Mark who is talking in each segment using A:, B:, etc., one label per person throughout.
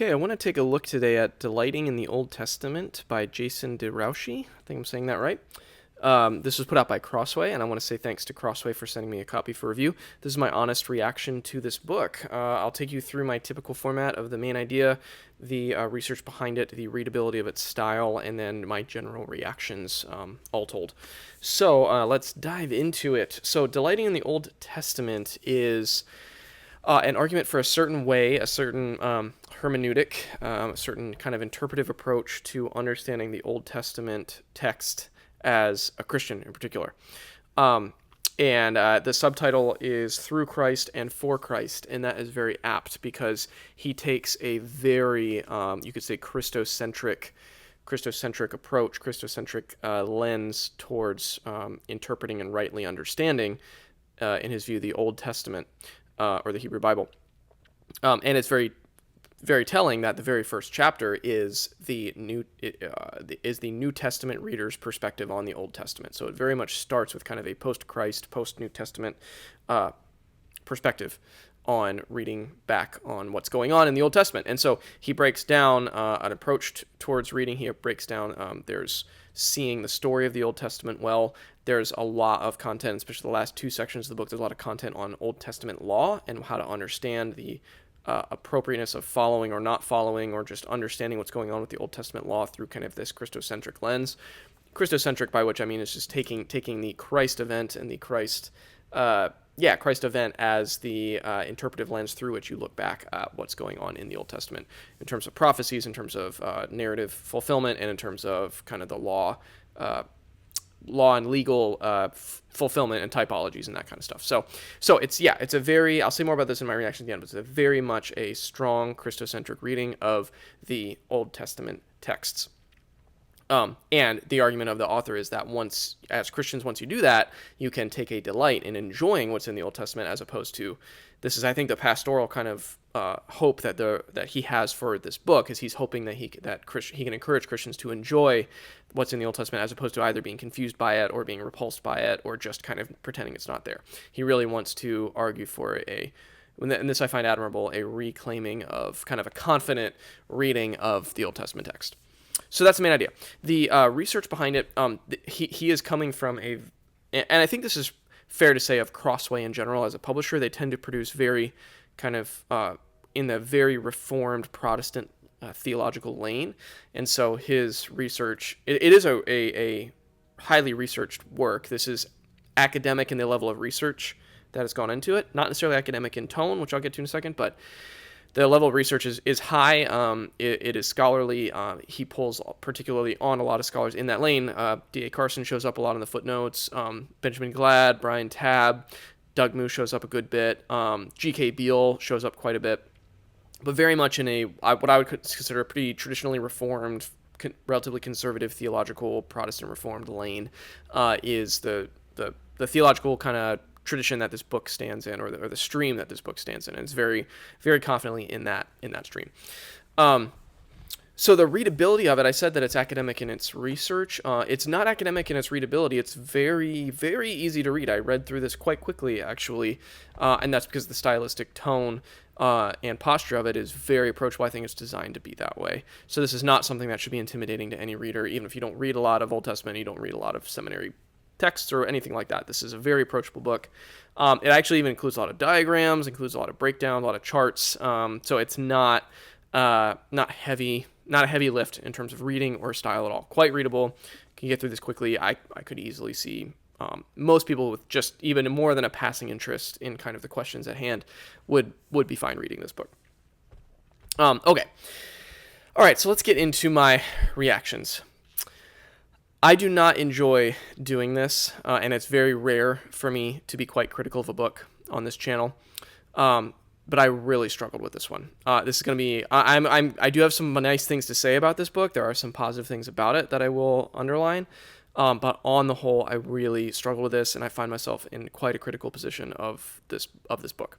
A: Okay, I want to take a look today at Delighting in the Old Testament by Jason DeRouchie. I think I'm saying that right. This was put out by Crossway, and I want to say thanks to Crossway for sending me a copy for review. This is my honest reaction to this book. I'll take you through my typical format of the main idea, the research behind it, the readability of its style, and then my general reactions, all told. So let's dive into it. So Delighting in the Old Testament is an argument for a certain way, a certain hermeneutic, a certain kind of interpretive approach to understanding the Old Testament text as a Christian in particular. And the subtitle is Through Christ and For Christ, and that is very apt because he takes a very, you could say, Christocentric approach, Christocentric lens towards interpreting and rightly understanding, in his view, the Old Testament. Or the Hebrew Bible. And it's very, very telling that the very first chapter is the New Testament reader's perspective on the Old Testament. So it very much starts with kind of a post-Christ, post-New Testament perspective on reading back on what's going on in the Old Testament. And so he breaks down an approach towards reading. He breaks down there's seeing the story of the Old Testament well. There's a lot of content, especially the last two sections of the book. There's a lot of content on Old Testament law and how to understand the appropriateness of following or not following, or just understanding what's going on with the Old Testament law through kind of this Christocentric lens. Christocentric, by which I mean is just taking the Christ event and the Christ event as the interpretive lens through which you look back at what's going on in the Old Testament in terms of prophecies, in terms of narrative fulfillment, and in terms of kind of the law and legal fulfillment and typologies and that kind of stuff. So it's a very, I'll say more about this in my reaction at the end, but it's a very much a strong Christocentric reading of the Old Testament texts. And the argument of the author is that as Christians, once you do that, you can take a delight in enjoying what's in the Old Testament, as opposed to, this is, I think, the pastoral kind of hope that he has for this book, is he's hoping that he can encourage Christians to enjoy what's in the Old Testament, as opposed to either being confused by it or being repulsed by it or just kind of pretending it's not there. He really wants to argue for and this I find admirable, a reclaiming of kind of a confident reading of the Old Testament text. So that's the main idea. The research behind it, he is coming from and I think this is fair to say of Crossway in general as a publisher. They tend to produce very kind of in the very Reformed Protestant theological lane, and so his research, it is a highly researched work. This is academic in the level of research that has gone into it, not necessarily academic in tone, which I'll get to in a second, but the level of research is high. It is scholarly. He pulls particularly on a lot of scholars in that lane. D.A. Carson shows up a lot in the footnotes. Benjamin Glad, Brian Tabb, Doug Moo shows up a good bit. G.K. Beale shows up quite a bit. But very much in what I would consider a pretty traditionally Reformed, relatively conservative theological Protestant Reformed lane is the theological kind of tradition that this book stands in, or the stream that this book stands in, and it's very, very confidently in that stream. So the readability of it, I said that it's academic in its research. It's not academic in its readability. It's very, very easy to read. I read through this quite quickly, actually, and that's because the stylistic tone and posture of it is very approachable. I think it's designed to be that way. So this is not something that should be intimidating to any reader, even if you don't read a lot of Old Testament, you don't read a lot of seminary texts or anything like that. This is a very approachable book. It actually even includes a lot of diagrams, includes a lot of breakdown, a lot of charts. So it's not a heavy lift in terms of reading or style at all. Quite readable. Can get through this quickly. I could easily see most people with just even more than a passing interest in kind of the questions at hand would be fine reading this book. Okay. All right, so let's get into my reactions. I do not enjoy doing this, and it's very rare for me to be quite critical of a book on this channel. But I really struggled with this one. This is going to be. I do have some nice things to say about this book. There are some positive things about it that I will underline. But on the whole, I really struggle with this, and I find myself in quite a critical position of this book.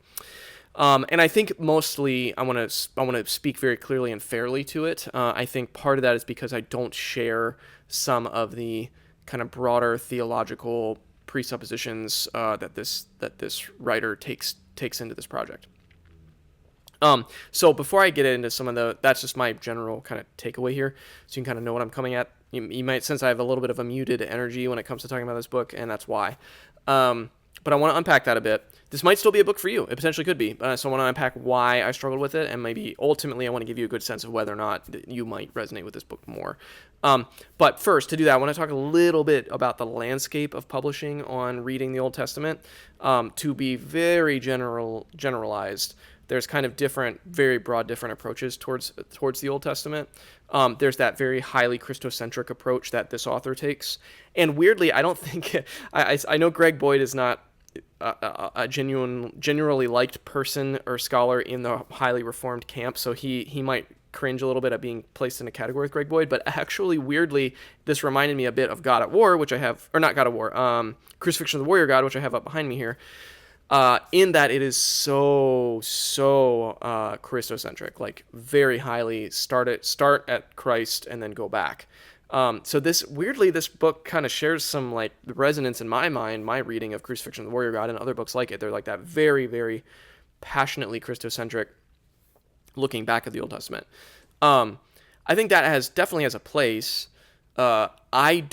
A: And I think mostly I want to speak very clearly and fairly to it. I think part of that is because I don't share some of the kind of broader theological presuppositions that this writer takes into this project. So before I get into some of that's just my general kind of takeaway here, so you can kind of know what I'm coming at. You might sense I have a little bit of a muted energy when it comes to talking about this book, and that's why. But I want to unpack that a bit. This might still be a book for you. It potentially could be. So I want to unpack why I struggled with it, and maybe ultimately I want to give you a good sense of whether or not you might resonate with this book more. But first, to do that, I want to talk a little bit about the landscape of publishing on reading the Old Testament. To be very generalized, there's kind of very broad different approaches towards the Old Testament. There's that very highly Christocentric approach that this author takes. And weirdly, I don't think, I know Greg Boyd is not a generally liked person or scholar in the highly reformed camp, so he might cringe a little bit at being placed in a category with Greg Boyd, but actually, weirdly, this reminded me a bit of God at War, which I have, or not God at War, Crucifixion of the Warrior God, which I have up behind me here, in that it is so Christocentric, like very highly start at Christ and then go back. So this book kind of shares some like resonance in my mind, my reading of Crucifixion of the Warrior God and other books like it. They're like that very, very passionately Christocentric looking back at the Old Testament. I think that definitely has a place. I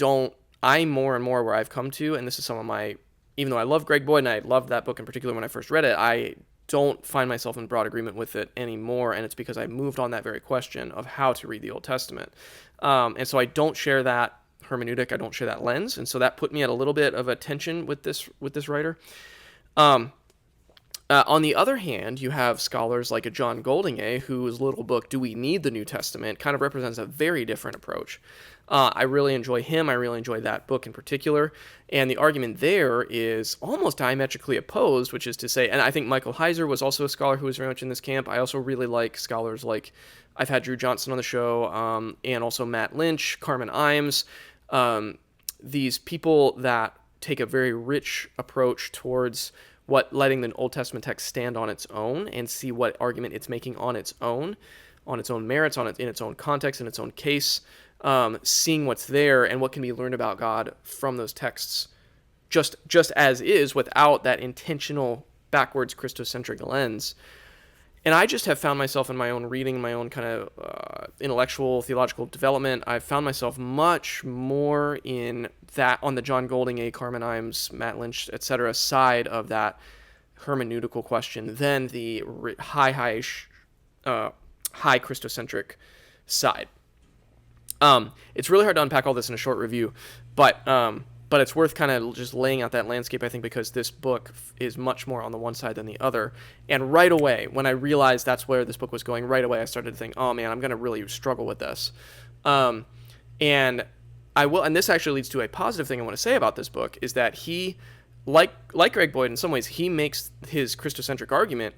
A: more and more where I've come to, and this is some of my, even though I love Greg Boyd and I loved that book in particular when I first read it, I don't find myself in broad agreement with it anymore, and it's because I moved on that very question of how to read the Old Testament. And so I don't share that hermeneutic, I don't share that lens, and so that put me at a little bit of a tension with this writer. On the other hand, you have scholars like a John Goldingay, whose little book, Do We Need the New Testament, kind of represents a very different approach. I really enjoy him. I really enjoy that book in particular. And the argument there is almost diametrically opposed, which is to say, and I think Michael Heiser was also a scholar who was very much in this camp. I also really like scholars like, I've had Drew Johnson on the show, and also Matt Lynch, Carmen Imes, these people that take a very rich approach towards letting the Old Testament text stand on its own and see what argument it's making on its own merits, in its own context, in its own case, seeing what's there and what can be learned about God from those texts, just as is, without that intentional backwards Christocentric lens. And I just have found myself in my own reading, my own kind of intellectual, theological development, I've found myself much more in that, on the John Goldingay, Carmen Imes, Matt Lynch, etc. side of that hermeneutical question than the high Christocentric side. It's really hard to unpack all this in a short review, but it's worth kind of just laying out that landscape, I think, because this book is much more on the one side than the other. And right away, when I realized that's where this book was going, right away I started to think, oh man, I'm going to really struggle with this. And this actually leads to a positive thing I want to say about this book, is that he, like Greg Boyd in some ways, he makes his Christocentric argument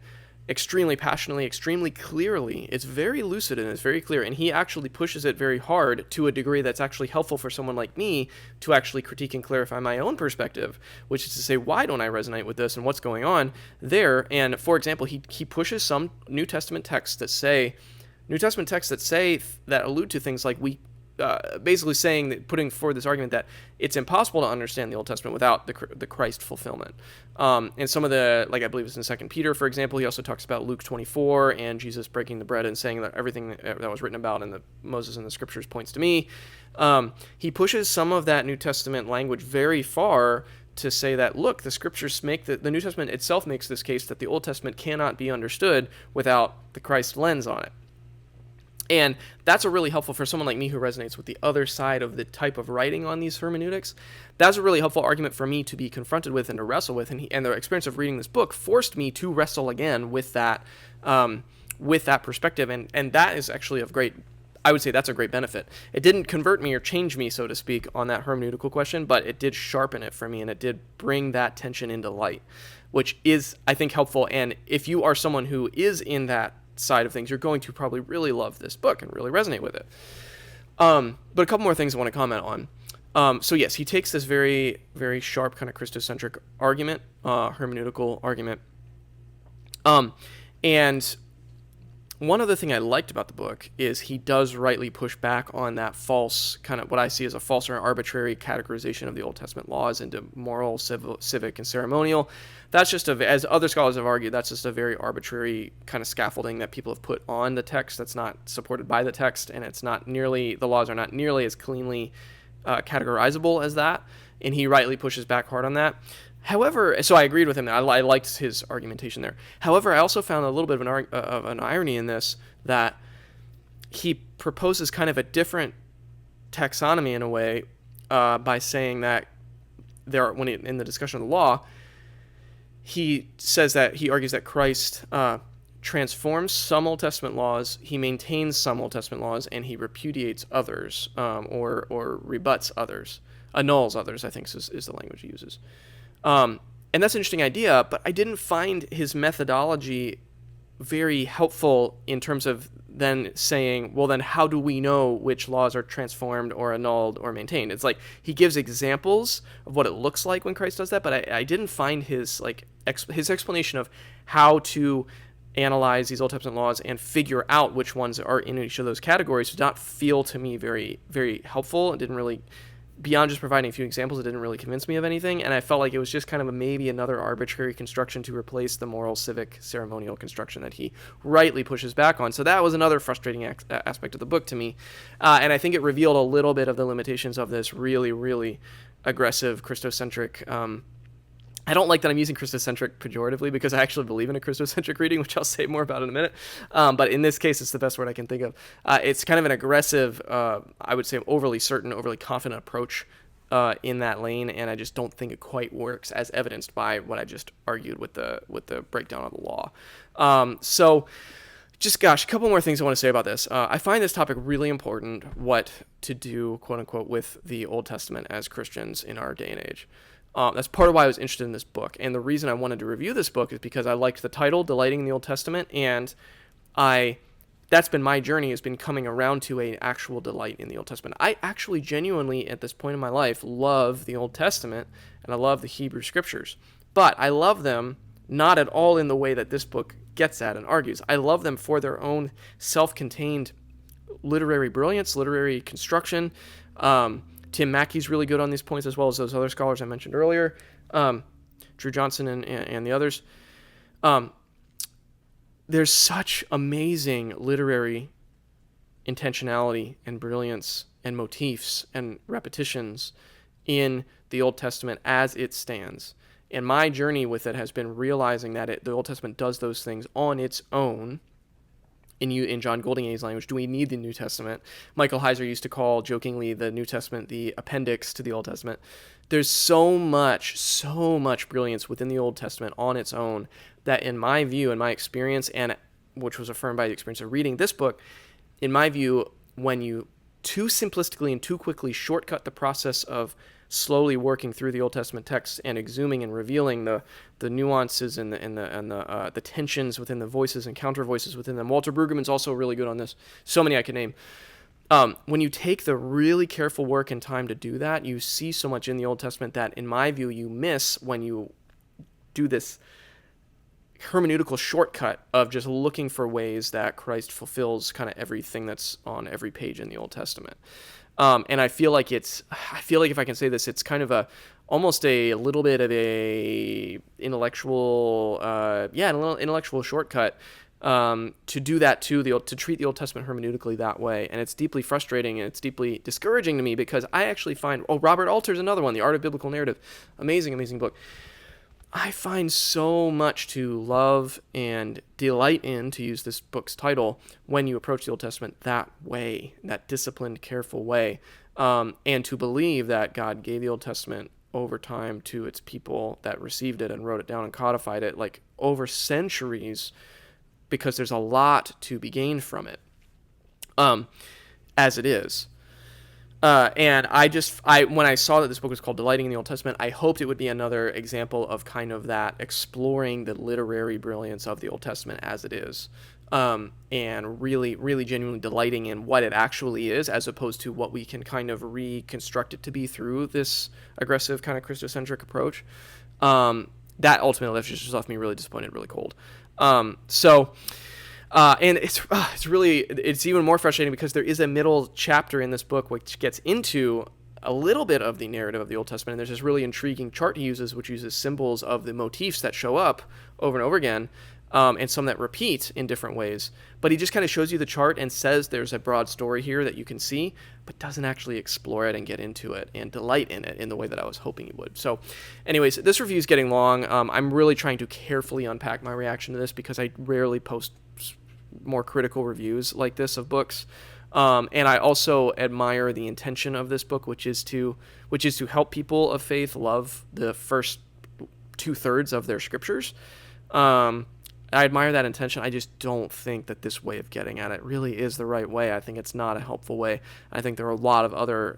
A: extremely passionately, extremely clearly. It's very lucid and it's very clear, and he actually pushes it very hard to a degree that's actually helpful for someone like me to actually critique and clarify my own perspective, which is to say, why don't I resonate with this and what's going on there? And for example, he pushes some New Testament texts that allude to things like basically saying that, putting forward this argument that it's impossible to understand the Old Testament without the Christ fulfillment. And some of the, like I believe it's in 2 Peter, for example, he also talks about Luke 24 and Jesus breaking the bread and saying that everything that was written about in Moses in the scriptures points to me. He pushes some of that New Testament language very far to say that, look, the scriptures make the New Testament itself makes this case that the Old Testament cannot be understood without the Christ lens on it. And that's a really helpful for someone like me who resonates with the other side of the type of writing on these hermeneutics. That's a really helpful argument for me to be confronted with and to wrestle with. And the experience of reading this book forced me to wrestle again with that perspective. And that is actually I would say that's a great benefit. It didn't convert me or change me, so to speak, on that hermeneutical question, but it did sharpen it for me, and it did bring that tension into light, which is, I think, helpful. And if you are someone who is in that side of things, you're going to probably really love this book and really resonate with it. But a couple more things I want to comment on. So yes, he takes this very, very sharp kind of Christocentric argument, hermeneutical argument. And one other thing I liked about the book is he does rightly push back on that false, kind of what I see as a false or arbitrary categorization of the Old Testament laws into moral, civil, civic, and ceremonial. That's just, as other scholars have argued, that's just a very arbitrary kind of scaffolding that people have put on the text that's not supported by the text, and the laws are not nearly as cleanly categorizable as that, and he rightly pushes back hard on that. However, so I agreed with him. I liked his argumentation there. However, I also found a little bit of an irony in this, that he proposes kind of a different taxonomy in a way by saying that in the discussion of the law, he argues that Christ transforms some Old Testament laws, he maintains some Old Testament laws, and he repudiates others, or rebuts others, annuls others, I think is the language he uses. And that's an interesting idea, but I didn't find his methodology very helpful in terms of then saying, well, then how do we know which laws are transformed or annulled or maintained? It's like he gives examples of what it looks like when Christ does that, but I didn't find his his explanation of how to analyze these Old Testament laws and figure out which ones are in each of those categories did not feel to me very, very helpful. It didn't really, beyond just providing a few examples, it didn't really convince me of anything, and I felt like it was just kind of maybe another arbitrary construction to replace the moral, civic, ceremonial construction that he rightly pushes back on. So that was another frustrating aspect of the book to me, and I think it revealed a little bit of the limitations of this really, really aggressive Christocentric. I don't like that I'm using Christocentric pejoratively, because I actually believe in a Christocentric reading, which I'll say more about in a minute. But in this case, it's the best word I can think of. It's kind of an aggressive, I would say overly certain, overly confident approach in that lane, and I just don't think it quite works, as evidenced by what I just argued with the breakdown of the law. So just, a couple more things I want to say about this. I find this topic really important, what to do, quote unquote, with the Old Testament as Christians in our day and age. That's part of why I was interested in this book. And the reason I wanted to review this book is because I liked the title, Delighting in the Old Testament, and that's been my journey, has been coming around to an actual delight in the Old Testament. I actually genuinely, at this point in my life, love the Old Testament, and I love the Hebrew Scriptures. But I love them not at all in the way that this book gets at and argues. I love them for their own self-contained literary brilliance, literary construction. Tim Mackey's really good on these points, as well as those other scholars I mentioned earlier, Drew Johnson and the others. There's such amazing literary intentionality and brilliance and motifs and repetitions in the Old Testament as it stands. And my journey with it has been realizing that the Old Testament does those things on its own. In John Goldingay's language, do we need the New Testament? Michael Heiser used to call, jokingly, the New Testament the appendix to the Old Testament. There's so much brilliance within the Old Testament on its own that, in my view, in my experience, and which was affirmed by the experience of reading this book, in my view, when you too simplistically and too quickly shortcut the process of slowly working through the Old Testament texts and exhuming and revealing the nuances and the tensions within the voices and counter voices within them. Walter Brueggemann's also really good on this. So many I could name. When you take the really careful work and time to do that, you see so much in the Old Testament that, in my view, you miss when you do this hermeneutical shortcut of just looking for ways that Christ fulfills kind of everything that's on every page in the Old Testament. And I feel like if I can say this, it's kind of almost a little bit of a intellectual shortcut to do that to treat the Old Testament hermeneutically that way. And it's deeply frustrating, and it's deeply discouraging to me, because I actually find, Robert Alter's another one, The Art of Biblical Narrative, amazing book. I find so much to love and delight in, to use this book's title, when you approach the Old Testament that way, that disciplined, careful way, and to believe that God gave the Old Testament over time to its people that received it and wrote it down and codified it, like over centuries, because there's a lot to be gained from it, as it is. And when I saw that this book was called Delighting in the Old Testament, I hoped it would be another example of kind of that exploring the literary brilliance of the Old Testament as it is, and really, really genuinely delighting in what it actually is, as opposed to what we can kind of reconstruct it to be through this aggressive kind of Christocentric approach. That ultimately just left me really disappointed, really cold. So And it's even more frustrating because there is a middle chapter in this book which gets into a little bit of the narrative of the Old Testament. And there's this really intriguing chart he uses, which uses symbols of the motifs that show up over and over again, and some that repeat in different ways. But he just kind of shows you the chart and says there's a broad story here that you can see, but doesn't actually explore it and get into it and delight in it in the way that I was hoping he would. So anyways, this review is getting long. I'm really trying to carefully unpack my reaction to this because I rarely post more critical reviews like this of books. And I also admire the intention of this book, which is to help people of faith love the first 2/3 of their scriptures. I admire that intention. I just don't think that this way of getting at it really is the right way. I think it's not a helpful way. I think there are a lot of other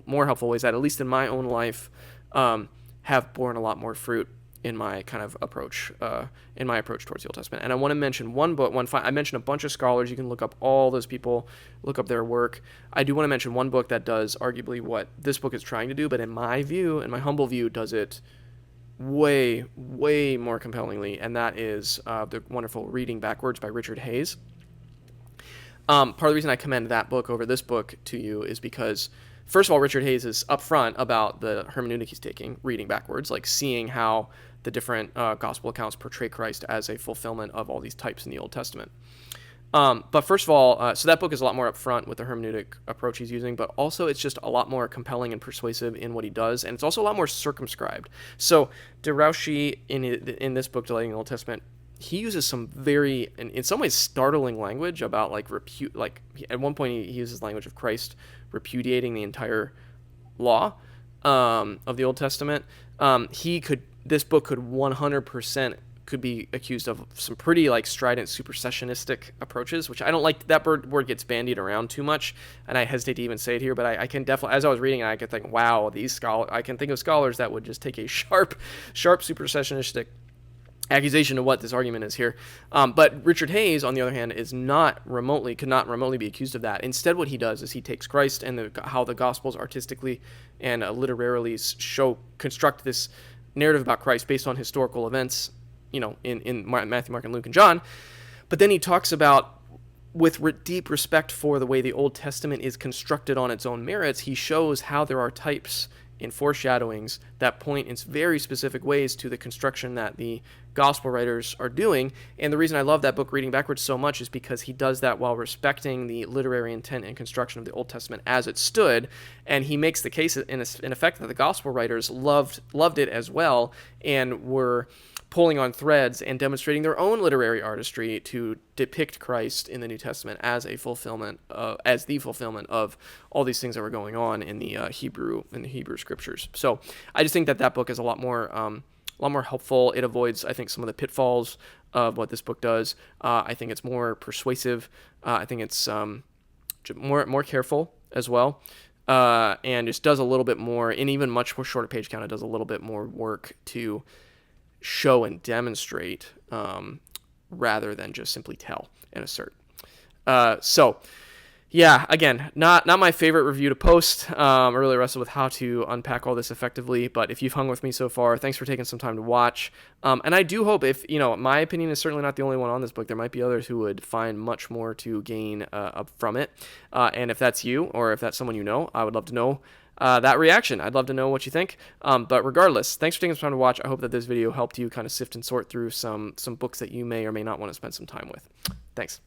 A: more helpful ways that, at least in my own life, have borne a lot more fruit in my kind of approach, towards the Old Testament. And I want to mention one book. I mentioned a bunch of scholars. You can look up all those people, look up their work. I do want to mention one book that does arguably what this book is trying to do, but in my humble view, does it way, way more compellingly, and that is the wonderful Reading Backwards by Richard Hayes. Part of the reason I commend that book over this book to you is because, first of all, Richard Hayes is upfront about the hermeneutic he's taking, reading backwards, like seeing how the different gospel accounts portray Christ as a fulfillment of all these types in the Old Testament. But first of all, so that book is a lot more upfront with the hermeneutic approach he's using, but also it's just a lot more compelling and persuasive in what he does, and it's also a lot more circumscribed. So Derouchy, in this book, Delighting in the Old Testament, he uses some very, in some ways, startling language about at one point he uses language of Christ repudiating the entire law of the Old Testament. This book could 100% could be accused of some pretty strident supersessionistic approaches, which I don't like. That word gets bandied around too much, and I hesitate to even say it here, but I can definitely, as I was reading it, I could think, wow, I can think of scholars that would just take a sharp supersessionistic accusation of what this argument is here. But Richard Hayes, on the other hand, could not remotely be accused of that. Instead, what he does is he takes Christ and how the Gospels artistically and literarily construct this narrative about Christ based on historical events, in Matthew, Mark, and Luke, and John. But then he talks about, with deep respect for the way the Old Testament is constructed on its own merits, he shows how there are types and foreshadowings that point in very specific ways to the construction that the gospel writers are doing. And the reason I love that book, Reading Backwards, so much is because he does that while respecting the literary intent and construction of the Old Testament as it stood. And he makes the case, in effect, that the gospel writers loved it as well and were pulling on threads and demonstrating their own literary artistry to depict Christ in the New Testament as the fulfillment of all these things that were going on in the Hebrew scriptures. So I just think that book is a lot more helpful. It avoids, I think, some of the pitfalls of what this book does. I think it's more persuasive. I think it's more careful as well. And just does a little bit more, in even much more shorter page count, it does a little bit more work to show and demonstrate rather than just simply tell and assert. So yeah, again, not my favorite review to post. I really wrestled with how to unpack all this effectively, but if you've hung with me so far, thanks for taking some time to watch. And I do hope, if my opinion is certainly not the only one on this book, there might be others who would find much more to gain up from it. And if that's you, or if that's someone you know, I would love to know that reaction. I'd love to know what you think. But regardless, thanks for taking some time to watch. I hope that this video helped you kind of sift and sort through some books that you may or may not want to spend some time with. Thanks.